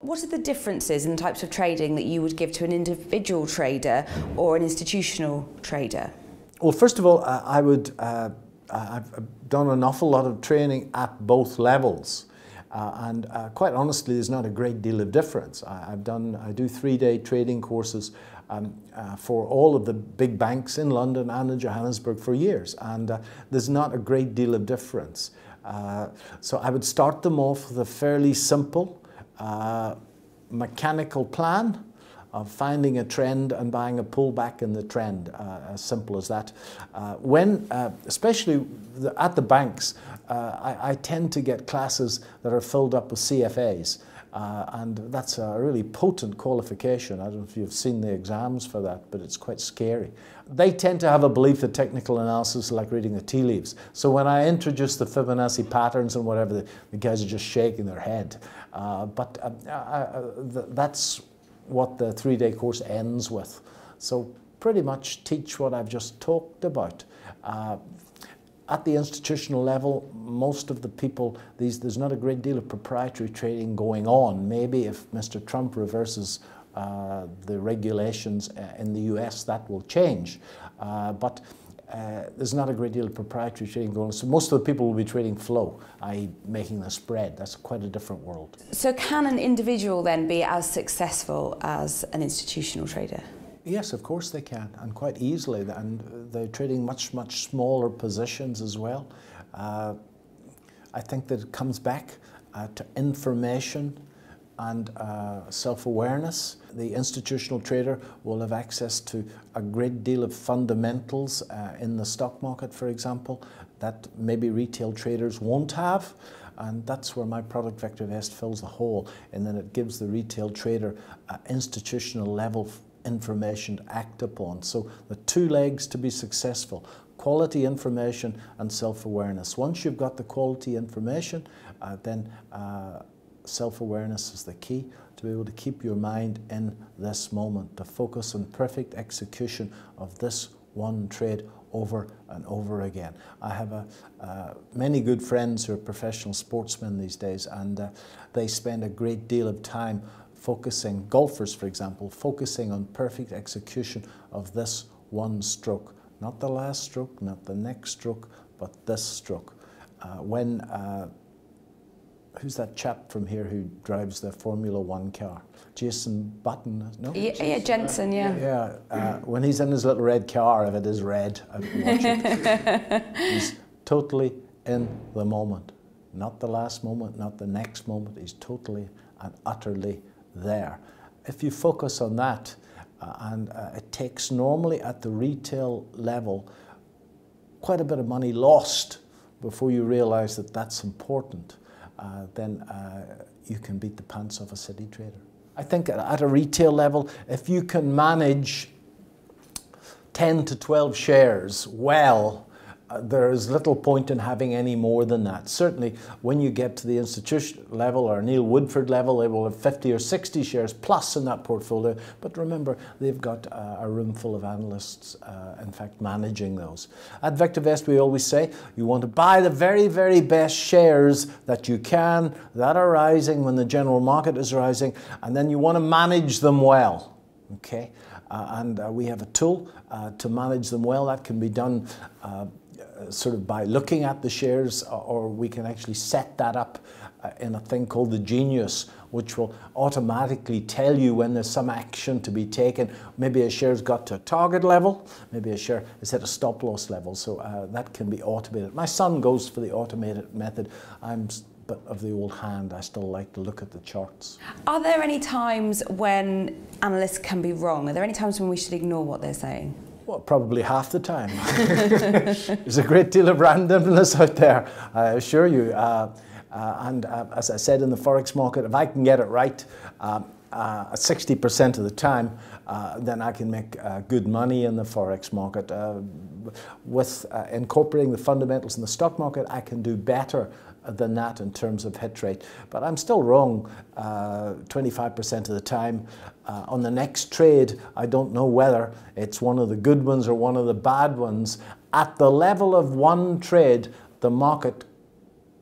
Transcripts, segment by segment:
What are the differences in the types of trading that you would give to an individual trader or an institutional trader? Well, first of all, I've done an awful lot of training at both levels. And quite honestly, there's not a great deal of difference. I do 3-day trading courses for all of the big banks in London and in Johannesburg for years, and there's not a great deal of difference. So I would start them off with a fairly simple mechanical plan of finding a trend and buying a pullback in the trend, as simple as that. Especially at the banks, I tend to get classes that are filled up with CFAs, and that's a really potent qualification. I don't know if you've seen the exams for that, but it's quite scary. They tend to have a belief that technical analysis is like reading the tea leaves. So when I introduce the Fibonacci patterns and whatever, the guys are just shaking their head. That's what the 3-day course ends with. So pretty much teach what I've just talked about. At the institutional level, most of the people, there's not a great deal of proprietary trading going on. Maybe if Mr. Trump reverses the regulations in the US, that will change. But there's not a great deal of proprietary trading going on. So most of the people will be trading flow, i.e. making the spread. That's quite a different world. So can an individual then be as successful as an institutional trader? Yes, of course they can, and quite easily, and they're trading much, much smaller positions as well. I think that it comes back to information and self-awareness. The institutional trader will have access to a great deal of fundamentals in the stock market, for example, that maybe retail traders won't have. And that's where my product VectorVest fills the hole, and then it gives the retail trader institutional level information to act upon. So the 2 legs to be successful: quality information and self-awareness. Once you've got the quality information, then self-awareness is the key to be able to keep your mind in this moment, to focus on perfect execution of this one trade over and over again. I have many good friends who are professional sportsmen these days, and they spend a great deal of time focusing, golfers for example, focusing on perfect execution of this one stroke. Not the last stroke, not the next stroke, but this stroke. Who's that chap from here who drives the Formula One car? Jason Button, no? Yeah, Jensen, yeah. Yeah, when he's in his little red car, if it is red, I watch it. He's totally in the moment. Not the last moment, not the next moment. He's totally and utterly there. If you focus on that, it takes normally at the retail level quite a bit of money lost before you realize that that's important. Then you can beat the pants off a city trader. I think at a retail level, if you can manage 10 to 12 shares well, there is little point in having any more than that. Certainly when you get to the institution level or Neil Woodford level, they will have 50 or 60 shares plus in that portfolio. But remember, they've got a room full of analysts, in fact, managing those. At VectorVest, we always say you want to buy the very, very best shares that you can, that are rising when the general market is rising, and then you want to manage them well. Okay? We have a tool to manage them well. That can be done sort of by looking at the shares, or we can actually set that up in a thing called the Genius, which will automatically tell you when there's some action to be taken. Maybe a share's got to a target level, maybe a share is at a stop loss level, so that can be automated. My son goes for the automated method. I'm a bit of the old hand. I still like to look at the charts. Are there any times when analysts can be wrong? Are there any times when we should ignore what they're saying? Well, probably half the time. There's a great deal of randomness out there, I assure you. As I said, in the Forex market, if I can get it right 60% of the time, then I can make good money in the Forex market. With incorporating the fundamentals in the stock market, I can do better than that in terms of hit rate. But I'm still wrong 25% of the time. On the next trade, I don't know whether it's one of the good ones or one of the bad ones. At the level of one trade, the market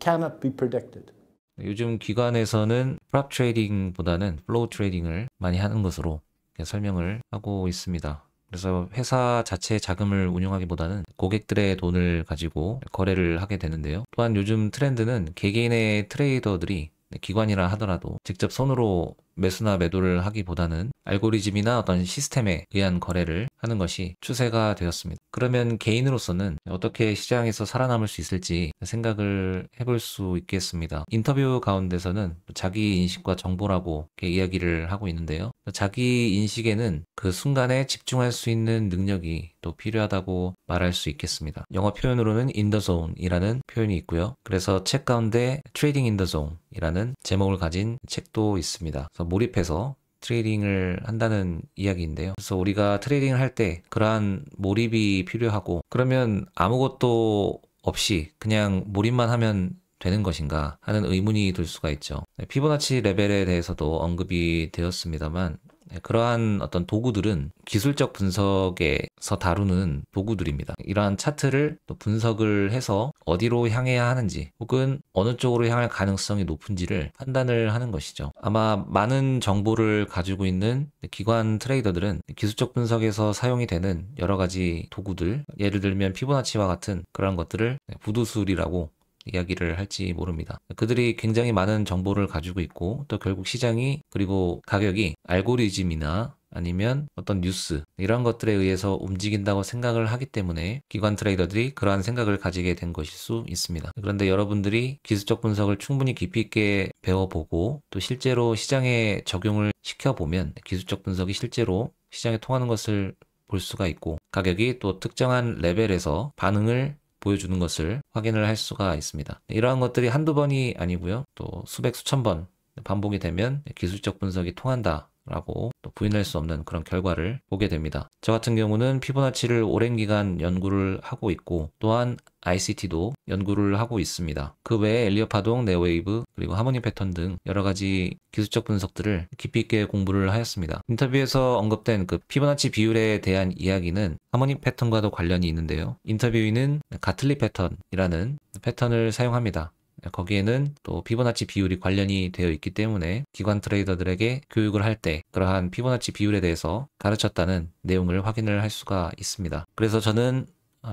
cannot be predicted. 요즘 기관에서는 프랍 트레이딩보다는 플로우 트레이딩을 많이 하는 것으로 설명을 하고 있습니다. 그래서 회사 자체의 자금을 운용하기보다는 고객들의 돈을 가지고 거래를 하게 되는데요. 또한 요즘 트렌드는 개개인의 트레이더들이 기관이라 하더라도 직접 손으로 매수나 매도를 하기보다는 알고리즘이나 어떤 시스템에 의한 거래를 하는 것이 추세가 되었습니다. 그러면 개인으로서는 어떻게 시장에서 살아남을 수 있을지 생각을 해볼 수 있겠습니다. 인터뷰 가운데서는 자기 인식과 정보라고 이렇게 이야기를 하고 있는데요. 자기 인식에는 그 순간에 집중할 수 있는 능력이 또 필요하다고 말할 수 있겠습니다. 영어 표현으로는 in the zone 이라는 표현이 있고요. 그래서 책 가운데 Trading in the Zone 이라는 제목을 가진 책도 있습니다. 그래서 몰입해서 트레이딩을 한다는 이야기인데요. 그래서 우리가 트레이딩을 할 때 그러한 몰입이 필요하고, 그러면 아무것도 없이 그냥 몰입만 하면 되는 것인가 하는 의문이 들 수가 있죠. 피보나치 레벨에 대해서도 언급이 되었습니다만, 그러한 어떤 도구들은 기술적 분석에서 다루는 도구들입니다. 이러한 차트를 또 분석을 해서 어디로 향해야 하는지 혹은 어느 쪽으로 향할 가능성이 높은지를 판단을 하는 것이죠. 아마 많은 정보를 가지고 있는 기관 트레이더들은 기술적 분석에서 사용이 되는 여러 가지 도구들, 예를 들면 피보나치와 같은 그런 것들을 부두술이라고 이야기를 할지 모릅니다. 그들이 굉장히 많은 정보를 가지고 있고, 또 결국 시장이 그리고 가격이 알고리즘이나 아니면 어떤 뉴스 이런 것들에 의해서 움직인다고 생각을 하기 때문에 기관 트레이더들이 그러한 생각을 가지게 된 것일 수 있습니다. 그런데 여러분들이 기술적 분석을 충분히 깊이 있게 배워보고 또 실제로 시장에 적용을 시켜보면 기술적 분석이 실제로 시장에 통하는 것을 볼 수가 있고, 가격이 또 특정한 레벨에서 반응을 보여주는 것을 확인을 할 수가 있습니다. 이러한 것들이 한두 번이 아니고요. 또 수백 수천 번 반복이 되면 기술적 분석이 통한다 라고 또 부인할 수 없는 그런 결과를 보게 됩니다. 저 같은 경우는 피보나치를 오랜 기간 연구를 하고 있고, 또한 ICT도 연구를 하고 있습니다. 그 외에 엘리엇 파동, 네오웨이브, 그리고 하모니 패턴 등 여러 가지 기술적 분석들을 깊이 있게 공부를 하였습니다. 인터뷰에서 언급된 그 피보나치 비율에 대한 이야기는 하모니 패턴과도 관련이 있는데요. 인터뷰인은 가틀리 패턴이라는 패턴을 사용합니다. 거기에는 또 피보나치 비율이 관련이 되어 있기 때문에 기관 트레이더들에게 교육을 할 때 그러한 피보나치 비율에 대해서 가르쳤다는 내용을 확인을 할 수가 있습니다. 그래서 저는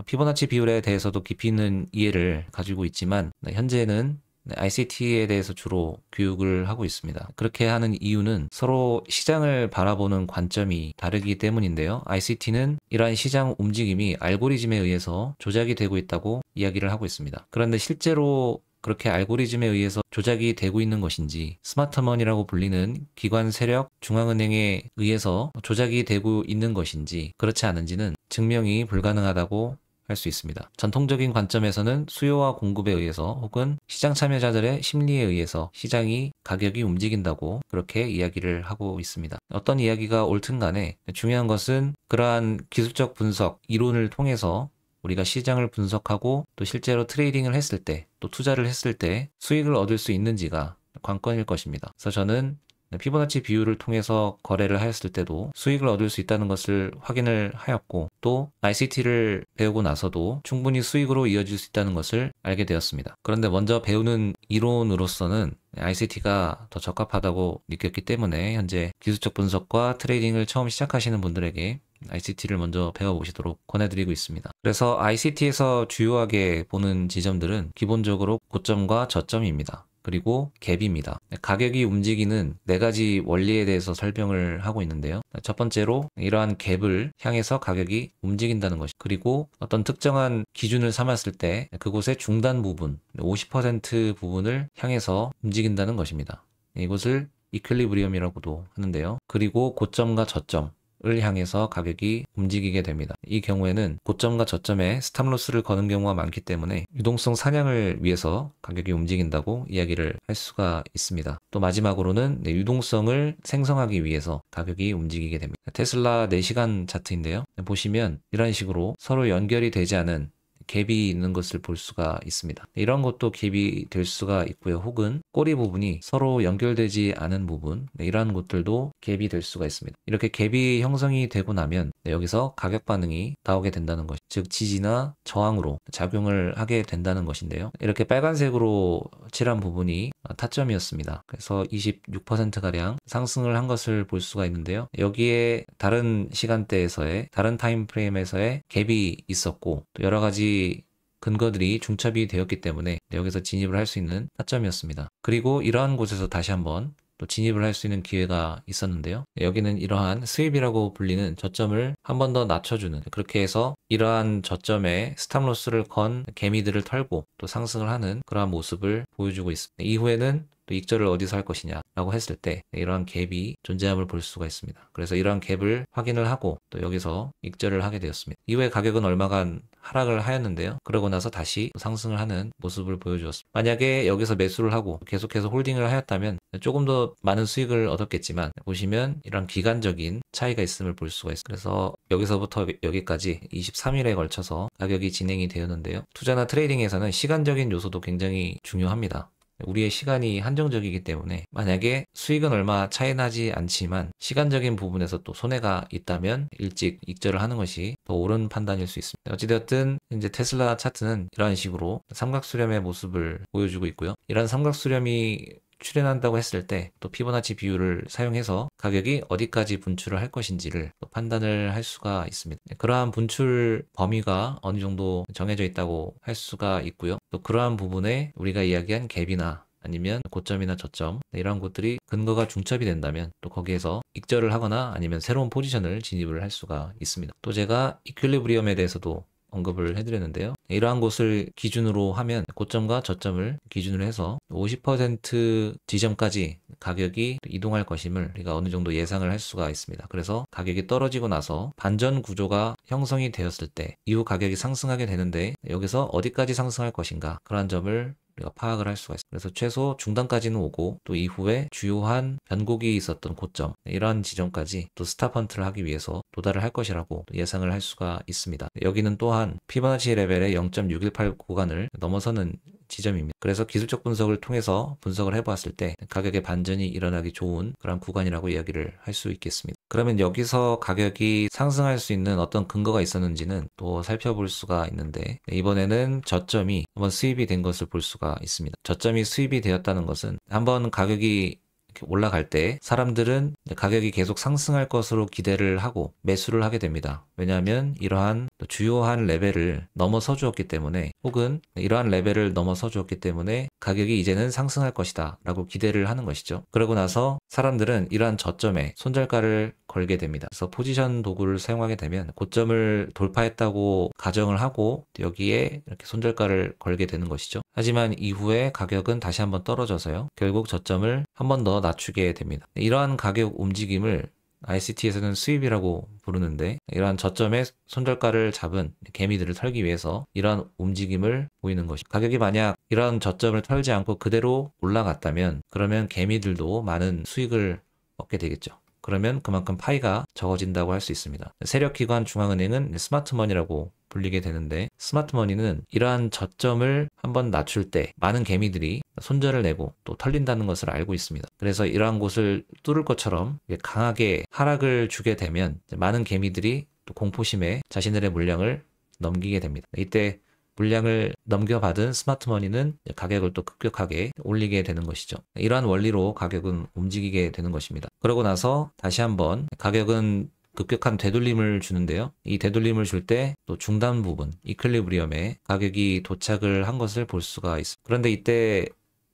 피보나치 비율에 대해서도 깊이 있는 이해를 가지고 있지만 현재는 ICT에 대해서 주로 교육을 하고 있습니다. 그렇게 하는 이유는 서로 시장을 바라보는 관점이 다르기 때문인데요. ICT는 이러한 시장 움직임이 알고리즘에 의해서 조작이 되고 있다고 이야기를 하고 있습니다. 그런데 실제로 그렇게 알고리즘에 의해서 조작이 되고 있는 것인지, 스마트머니라고 불리는 기관 세력 중앙은행에 의해서 조작이 되고 있는 것인지 그렇지 않은지는 증명이 불가능하다고 할 수 있습니다. 전통적인 관점에서는 수요와 공급에 의해서 혹은 시장 참여자들의 심리에 의해서 시장이 가격이 움직인다고 그렇게 이야기를 하고 있습니다. 어떤 이야기가 옳든 간에 중요한 것은 그러한 기술적 분석, 이론을 통해서 우리가 시장을 분석하고 또 실제로 트레이딩을 했을 때, 또 투자를 했을 때 수익을 얻을 수 있는지가 관건일 것입니다. 그래서 저는 피보나치 비율을 통해서 거래를 하였을 때도 수익을 얻을 수 있다는 것을 확인을 하였고, 또 ICT를 배우고 나서도 충분히 수익으로 이어질 수 있다는 것을 알게 되었습니다. 그런데 먼저 배우는 이론으로서는 ICT가 더 적합하다고 느꼈기 때문에 현재 기술적 분석과 트레이딩을 처음 시작하시는 분들에게 ICT를 먼저 배워보시도록 권해드리고 있습니다. 그래서 ICT에서 주요하게 보는 지점들은 기본적으로 고점과 저점입니다. 그리고 갭입니다. 가격이 움직이는 4가지 원리에 대해서 설명을 하고 있는데요. 첫 번째로 이러한 갭을 향해서 가격이 움직인다는 것이, 그리고 어떤 특정한 기준을 삼았을 때 그곳의 중단 부분, 50% 부분을 향해서 움직인다는 것입니다. 이것을 이퀄리브리엄이라고도 하는데요. 그리고 고점과 저점 을 향해서 가격이 움직이게 됩니다. 이 경우에는 고점과 저점에 스탑로스를 거는 경우가 많기 때문에 유동성 사냥을 위해서 가격이 움직인다고 이야기를 할 수가 있습니다. 또 마지막으로는 유동성을 생성하기 위해서 가격이 움직이게 됩니다. 테슬라 4시간 차트인데요. 보시면 이런 식으로 서로 연결이 되지 않은 갭이 있는 것을 볼 수가 있습니다. 이런 것도 갭이 될 수가 있고요. 혹은 꼬리 부분이 서로 연결되지 않은 부분, 이러한 것들도 갭이 될 수가 있습니다. 이렇게 갭이 형성이 되고 나면 여기서 가격 반응이 나오게 된다는 것, 즉 지지나 저항으로 작용을 하게 된다는 것인데요. 이렇게 빨간색으로 칠한 부분이 타점이었습니다. 그래서 26%가량 상승을 한 것을 볼 수가 있는데요. 여기에 다른 시간대에서의 다른 타임 프레임에서의 갭이 있었고 또 여러 가지 근거들이 중첩이 되었기 때문에 여기서 진입을 할 수 있는 타점이었습니다. 그리고 이러한 곳에서 다시 한번 또 진입을 할 수 있는 기회가 있었는데요. 여기는 이러한 스윕이라고 불리는 저점을 한 번 더 낮춰주는, 그렇게 해서 이러한 저점에 스탑로스를 건 개미들을 털고 또 상승을 하는 그러한 모습을 보여주고 있습니다. 이후에는 또 익절을 어디서 할 것이냐라고 했을 때 이러한 갭이 존재함을 볼 수가 있습니다. 그래서 이러한 갭을 확인을 하고 또 여기서 익절을 하게 되었습니다. 이후에 가격은 얼마간 하락을 하였는데요. 그러고 나서 다시 상승을 하는 모습을 보여주었습니다. 만약에 여기서 매수를 하고 계속해서 홀딩을 하였다면 조금 더 많은 수익을 얻었겠지만 보시면 이런 기간적인 차이가 있음을 볼 수가 있습니다. 그래서 여기서부터 여기까지 23일에 걸쳐서 가격이 진행이 되었는데요. 투자나 트레이딩에서는 시간적인 요소도 굉장히 중요합니다. 우리의 시간이 한정적이기 때문에 만약에 수익은 얼마 차이 나지 않지만 시간적인 부분에서 또 손해가 있다면 일찍 익절을 하는 것이 더 옳은 판단일 수 있습니다. 어찌되었든 이제 테슬라 차트는 이런 식으로 삼각수렴의 모습을 보여주고 있고요. 이런 삼각수렴이 출현한다고 했을 때 또 피보나치 비율을 사용해서 가격이 어디까지 분출을 할 것인지를 또 판단을 할 수가 있습니다. 그러한 분출 범위가 어느 정도 정해져 있다고 할 수가 있고요. 또 그러한 부분에 우리가 이야기한 갭이나 아니면 고점이나 저점 이런 것들이 근거가 중첩이 된다면 또 거기에서 익절을 하거나 아니면 새로운 포지션을 진입을 할 수가 있습니다. 또 제가 이퀄리브리엄에 대해서도 언급을 해드렸는데요. 이러한 곳을 기준으로 하면 고점과 저점을 기준으로 해서 50% 지점까지 가격이 이동할 것임을 우리가 어느 정도 예상을 할 수가 있습니다. 그래서 가격이 떨어지고 나서 반전 구조가 형성이 되었을 때 이후 가격이 상승하게 되는데 여기서 어디까지 상승할 것인가, 그러한 점을 우리가 파악을 할 수가 있습니다. 그래서 최소 중단까지는 오고 또 이후에 주요한 변곡이 있었던 고점, 이러한 지점까지 또 스탑헌트를 하기 위해서 도달을 할 것이라고 예상을 할 수가 있습니다. 여기는 또한 피보나치 레벨의 0.618 구간을 넘어서는 지점입니다. 그래서 기술적 분석을 통해서 분석을 해보았을 때 가격의 반전이 일어나기 좋은 그런 구간이라고 이야기를 할 수 있겠습니다. 그러면 여기서 가격이 상승할 수 있는 어떤 근거가 있었는지는 또 살펴볼 수가 있는데 이번에는 저점이 한번 수입이 된 것을 볼 수가 있습니다. 저점이 수입이 되었다는 것은 한번 가격이 올라갈 때 사람들은 가격이 계속 상승할 것으로 기대를 하고 매수를 하게 됩니다. 왜냐하면 이러한 주요한 레벨을 넘어서 주었기 때문에, 혹은 이러한 레벨을 넘어서 주었기 때문에 가격이 이제는 상승할 것이다 라고 기대를 하는 것이죠. 그러고 나서 사람들은 이러한 저점에 손절가를 걸게 됩니다. 그래서 포지션 도구를 사용하게 되면 고점을 돌파했다고 가정을 하고 여기에 이렇게 손절가를 걸게 되는 것이죠. 하지만 이후에 가격은 다시 한번 떨어져서요, 결국 저점을 한 번 더 낮추게 됩니다. 이러한 가격 움직임을 ICT에서는 수입이라고 부르는데, 이러한 저점에 손절가를 잡은 개미들을 털기 위해서 이러한 움직임을 보이는 것입니다. 가격이 만약 이러한 저점을 털지 않고 그대로 올라갔다면 그러면 개미들도 많은 수익을 얻게 되겠죠. 그러면 그만큼 파이가 적어진다고 할 수 있습니다. 세력기관 중앙은행은 스마트머니라고 불리게 되는데, 스마트머니는 이러한 저점을 한번 낮출 때 많은 개미들이 손절을 내고 또 털린다는 것을 알고 있습니다. 그래서 이러한 곳을 뚫을 것처럼 강하게 하락을 주게 되면 많은 개미들이 또 공포심에 자신들의 물량을 넘기게 됩니다. 이때 물량을 넘겨받은 스마트머니는 가격을 또 급격하게 올리게 되는 것이죠. 이러한 원리로 가격은 움직이게 되는 것입니다. 그러고 나서 다시 한번 가격은 급격한 되돌림을 주는데요. 이 되돌림을 줄 때 또 중단 부분, 이퀄리브리엄에 가격이 도착을 한 것을 볼 수가 있습니다. 그런데 이때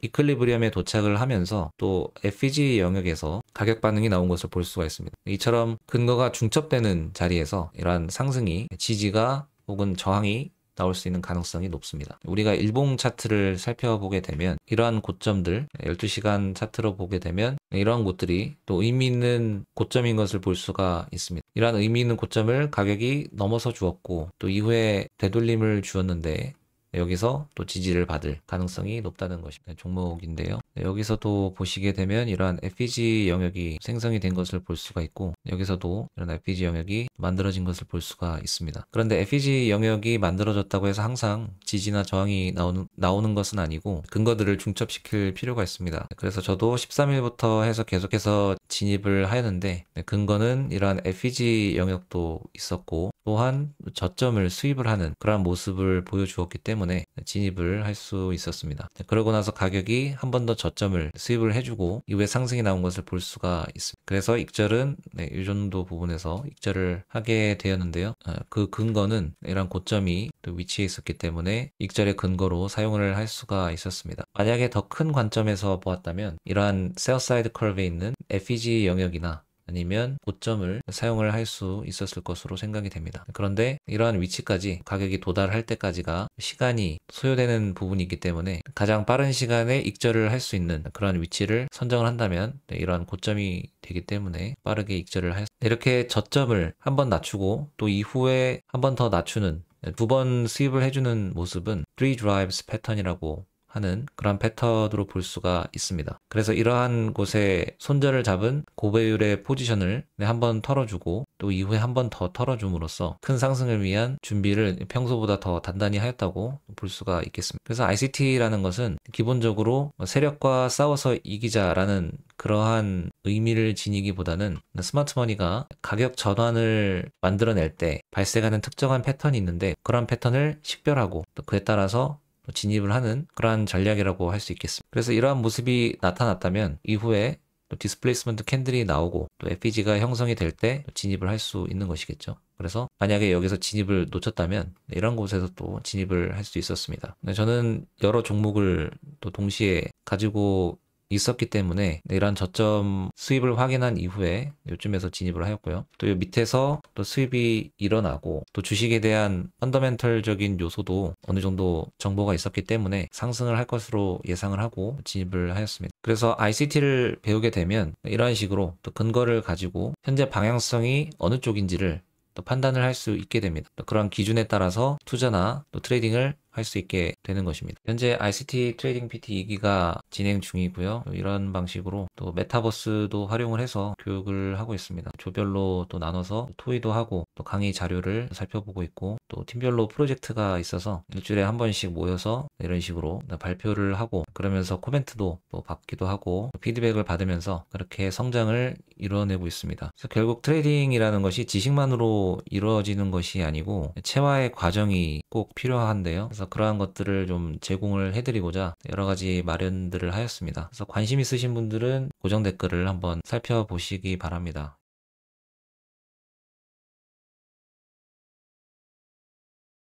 이퀄리브리엄에 도착을 하면서 또 FEG 영역에서 가격 반응이 나온 것을 볼 수가 있습니다. 이처럼 근거가 중첩되는 자리에서 이러한 상승이, 지지가 혹은 저항이 나올 수 있는 가능성이 높습니다. 우리가 일봉 차트를 살펴보게 되면 이러한 고점들, 12시간 차트로 보게 되면 이러한 곳들이 또 의미 있는 고점인 것을 볼 수가 있습니다. 이러한 의미 있는 고점을 가격이 넘어서 주었고 또 이후에 되돌림을 주었는데 여기서 또 지지를 받을 가능성이 높다는 것입니다. 종목인데요. 여기서도 보시게 되면 이러한 FEG 영역이 생성이 된 것을 볼 수가 있고, 여기서도 이런 FEG 영역이 만들어진 것을 볼 수가 있습니다. 그런데 FEG 영역이 만들어졌다고 해서 항상 지지나 저항이 나오는 것은 아니고 근거들을 중첩시킬 필요가 있습니다. 그래서 저도 13일부터 해서 계속해서 진입을 하였는데 근거는 이러한 FEG 영역도 있었고 또한 저점을 수입을 하는 그러한 모습을 보여주었기 때문에 진입을 할 수 있었습니다. 그러고 나서 가격이 한 번 더 저점을 수입을 해주고 이후에 상승이 나온 것을 볼 수가 있습니다. 그래서 익절은 이 정도 부분에서 익절을 하게 되었는데요. 그 근거는 이런 고점이 또 위치해 있었기 때문에 익절의 근거로 사용을 할 수가 있었습니다. 만약에 더 큰 관점에서 보았다면 이러한 세어 사이드 커브에 있는 FEG 영역이나 아니면 고점을 사용을 할 수 있었을 것으로 생각이 됩니다. 그런데 이러한 위치까지 가격이 도달할 때까지가 시간이 소요되는 부분이 있기 때문에 가장 빠른 시간에 익절을 할 수 있는 그러한 위치를 선정을 한다면 이러한 고점이 되기 때문에 빠르게 익절을 이렇게 저점을 한번 낮추고 또 이후에 한 번 더 낮추는 두 번 수입을 해주는 모습은 3 drives 패턴이라고 하는 그런 패턴으로 볼 수가 있습니다. 그래서 이러한 곳에 손절을 잡은 고배율의 포지션을 한번 털어주고 또 이후에 한 번 더 털어줌으로써 큰 상승을 위한 준비를 평소보다 더 단단히 하였다고 볼 수가 있겠습니다. 그래서 ICT라는 것은 기본적으로 세력과 싸워서 이기자라는 그러한 의미를 지니기보다는 스마트머니가 가격 전환을 만들어낼 때 발생하는 특정한 패턴이 있는데 그런 패턴을 식별하고 또 그에 따라서 진입을 하는 그러한 전략이라고 할 수 있겠습니다. 그래서 이러한 모습이 나타났다면 이후에 또 디스플레이스먼트 캔들이 나오고 또 FEG가 형성이 될 때 진입을 할 수 있는 것이겠죠. 그래서 만약에 여기서 진입을 놓쳤다면 이런 곳에서 또 진입을 할 수 있었습니다. 저는 여러 종목을 또 동시에 가지고 있었기 때문에 이러한 저점 수입을 확인한 이후에 요쯤에서 진입을 하였고요. 또 이 밑에서 또 수입이 일어나고 또 주식에 대한 펀더멘털적인 요소도 어느 정도 정보가 있었기 때문에 상승을 할 것으로 예상을 하고 진입을 하였습니다. 그래서 ICT를 배우게 되면 이러한 식으로 또 근거를 가지고 현재 방향성이 어느 쪽인지를 또 판단을 할 수 있게 됩니다. 또 그런 기준에 따라서 투자나 또 트레이딩을 할 수 있게 되는 것입니다. 현재 ICT 트레이딩 PT 2기가 진행 중이고요. 이런 방식으로 또 메타버스도 활용을 해서 교육을 하고 있습니다. 조별로 또 나눠서 토의도 하고 또 강의 자료를 살펴보고 있고 또 팀별로 프로젝트가 있어서 일주일에 한 번씩 모여서 이런 식으로 발표를 하고 그러면서 코멘트도 또 받기도 하고 피드백을 받으면서 그렇게 성장을 이루어내고 있습니다. 그래서 결국 트레이딩이라는 것이 지식만으로 이루어지는 것이 아니고 체화의 과정이 꼭 필요한데요. 그래서 그러한 것들을 좀 제공을 해드리고자 여러 가지 마련들을 하였습니다. 그래서 관심 있으신 분들은 고정 댓글을 한번 살펴보시기 바랍니다.